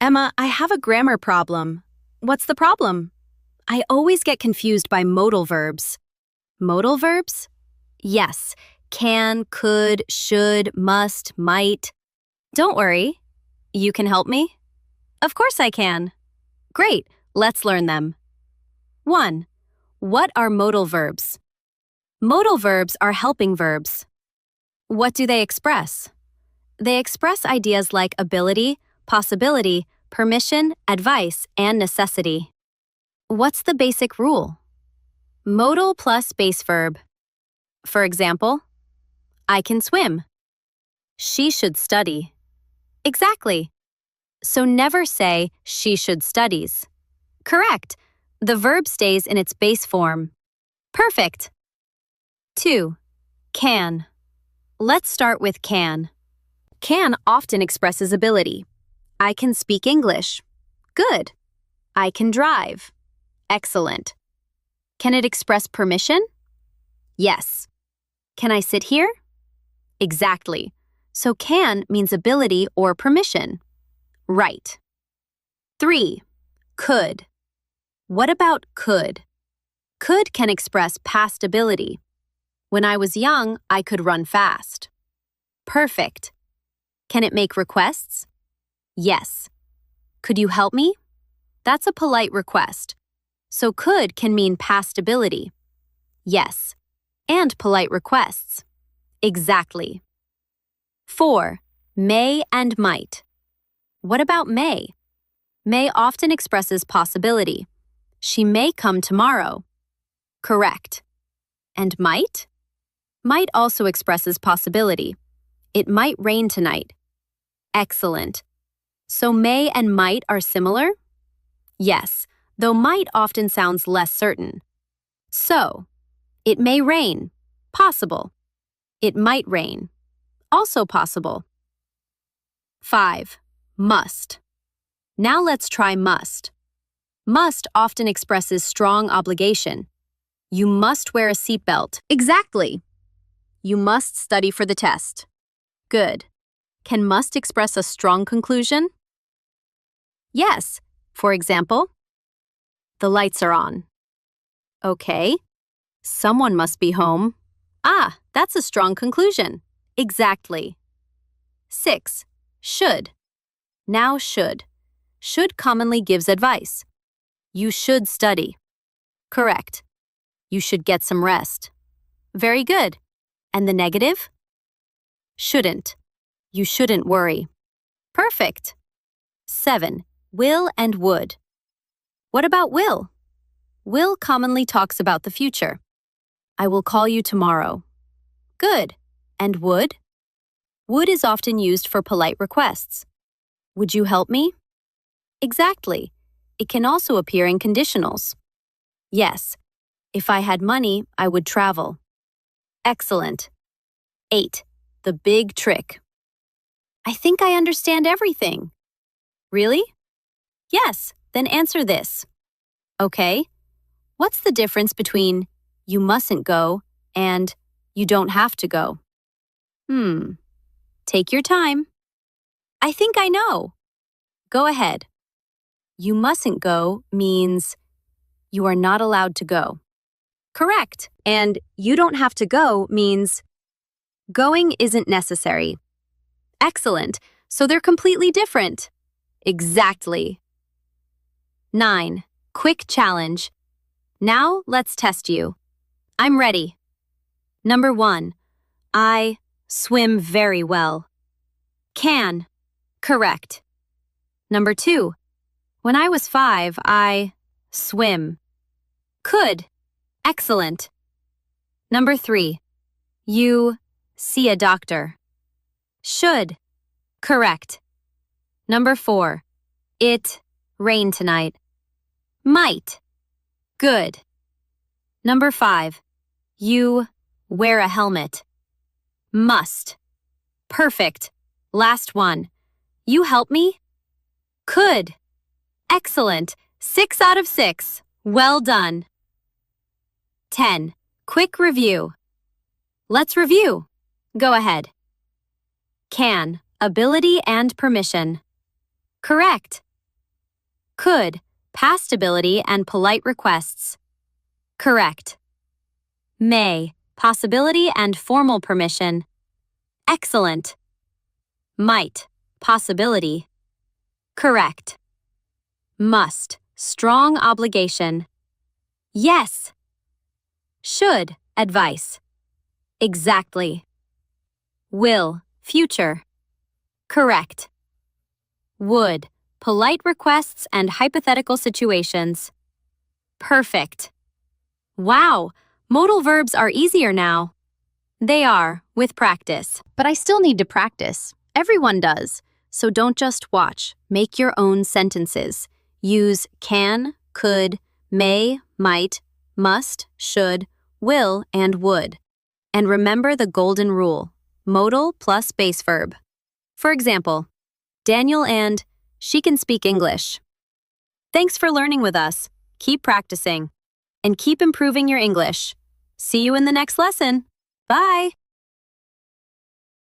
Emma, I have a grammar problem. What's the problem? I always get confused by modal verbs. Modal verbs? Yes. Can, could, should, must, might. Don't worry. You can help me? Of course I can. Great. Let's learn them. 1. What are modal verbs? Modal verbs are helping verbs. What do they express? They express ideas like ability, possibility, permission, advice, and necessity. What's the basic rule? Modal plus base verb. For example, I can swim. She should study. Exactly. So never say she should studies. Correct. The verb stays in its base form. Perfect. 2. Can. Let's start with can. Can often expresses ability. I can speak English. Good. I can drive. Excellent. Can it express permission? Yes. Can I sit here? Exactly. So can means ability or permission. Right. 3. Could. What about could? Could can express past ability. When I was young, I could run fast. Perfect. Can it make requests? Yes. Could you help me? That's a polite request. So could can mean past ability. Yes. And polite requests. Exactly. 4. May and might. What about may? May often expresses possibility. She may come tomorrow. Correct. And might? Might also expresses possibility. It might rain tonight. Excellent. So may and might are similar? Yes, though might often sounds less certain. So, it may rain. Possible. It might rain. Also possible. 5. Must. Now let's try must. Must often expresses strong obligation. You must wear a seatbelt. Exactly. You must study for the test. Good. Can must express a strong conclusion? Yes. For example, the lights are on. Okay. Someone must be home. Ah, that's a strong conclusion. Exactly. 6. Should. Now should. Should commonly gives advice. You should study. Correct. You should get some rest. Very good. And the negative? Shouldn't. You shouldn't worry. Perfect. 7. Will and would. What about will? Will commonly talks about the future. I will call you tomorrow. Good. And would? Would is often used for polite requests. Would you help me? Exactly. It can also appear in conditionals. Yes. If I had money, I would travel. Excellent. 8. The big trick. I think I understand everything. Really? Yes, then answer this. Okay. What's the difference between you mustn't go and you don't have to go? Take your time. I think I know. Go ahead. You mustn't go means you are not allowed to go. Correct. And you don't have to go means going isn't necessary. Excellent. So they're completely different. Exactly. 9. Quick challenge. Now let's test you. I'm ready. Number 1. I swim very well. Can. Correct. Number 2. When I was 5, I swim. Could. Excellent. Number 3. You see a doctor. Should. Correct. Number 4. It rained tonight. Might. Good. Number 5. You wear a helmet. Must. Perfect. Last one. You help me? Could. Excellent. 6 out of 6. Well done. 10. Quick review. Let's review. Go ahead. Can. Ability and permission. Correct. Could, past ability and polite requests. Correct. May, possibility and formal permission. Excellent. Might, possibility. Correct. Must, strong obligation. Yes. Should, advice. Exactly. Will, future. Correct. Would, polite requests and hypothetical situations. Perfect. Wow, modal verbs are easier now. They are, with practice. But I still need to practice. Everyone does. So don't just watch. Make your own sentences. Use can, could, may, might, must, should, will, and would. And remember the golden rule: modal plus base verb. For example, Daniel and she can speak English. Thanks for learning with us. Keep practicing and keep improving your English. See you in the next lesson. Bye.